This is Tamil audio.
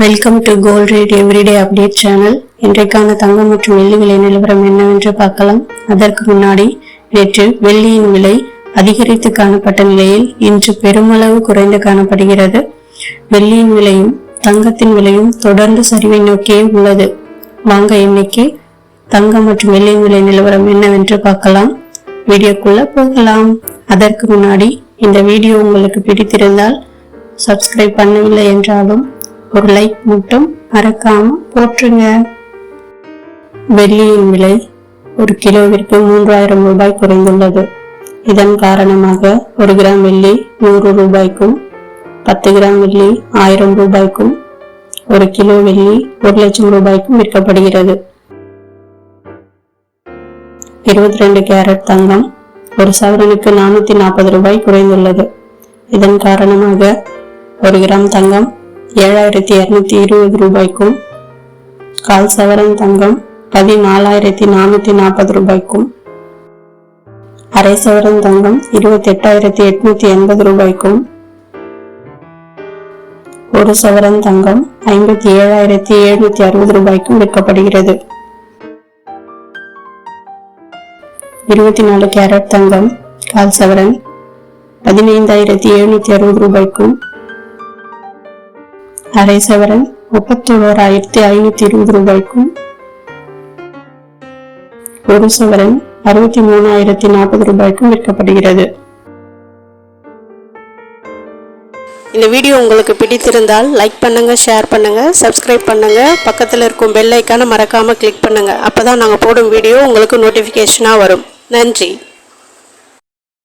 Welcome to gold rate everyday update channel. இன்றைக்கான தங்கம் மற்றும் வெள்ளி விலை நிலவரம் என்னவென்று பார்க்கலாம். அதற்கு முன்னாடி நேற்று வெள்ளியின் விலை அதிகரித்து காணப்பட்ட நிலையில் இன்று பெருமளவு குறைந்து காணப்படுகிறது. வெள்ளியின் விலையும் தங்கத்தின் விலையும் தொடர்ந்து சரிவை நோக்கியே உள்ளது. வாங்க இன்னைக்கு தங்கம் மற்றும் வெள்ளியின் விலை நிலவரம் என்னவென்று பார்க்கலாம். வீடியோக்குள்ள போகலாம். அதற்கு முன்னாடி இந்த வீடியோ உங்களுக்கு பிடித்திருந்தால் சப்ஸ்கிரைப் பண்ணவில்லை என்றாலும் ஒரு லைக் மட்டும் மறக்காம போற்றுங்க. வெள்ளியின் விலை ஒரு கிலோவிற்கு 3000 ரூபாய் குறைந்துள்ளது. இதன் காரணமாக 1 கிராம் வெள்ளி 100 ரூபாய்க்கும் 10 கிராம் வெள்ளி 1000 ரூபாய்க்கும் 1 கிலோ வெள்ளி 1 லட்சம் ரூபாய்க்கும் விற்கப்படுகிறது. 22 கேரட் தங்கம் ஒரு சவரனுக்கு 440 ரூபாய் குறைந்துள்ளது. இதன் காரணமாக 1 கிராம் தங்கம் 7220 ரூபாய்க்கும், கால் சவரன் தங்கம் 14440 ரூபாய்க்கும், அரை சவரன் தங்கம் 28880 ரூபாய்க்கும், ஒரு சவரன் தங்கம் 57760 ரூபாய்க்கும் விற்கப்படுகிறது. 24 கேரட் தங்கம் கால் சவரன் 15760 ரூபாய்க்கும், அரை சவரன் 31520 ரூபாய்க்கும், ஒரு சவரன் 63040 ரூபாய்க்கும் விற்கப்படுகிறது. இந்த வீடியோ உங்களுக்கு பிடித்திருந்தால் லைக் பண்ணுங்க, ஷேர் பண்ணுங்க, சப்ஸ்கிரைப் பண்ணுங்க, பக்கத்தில் இருக்கும் பெல் ஐக்கானை மறக்காம கிளிக் பண்ணுங்க. அப்பதான் நாங்கள் போடும் வீடியோ உங்களுக்கு நோட்டிபிகேஷனா வரும். நன்றி.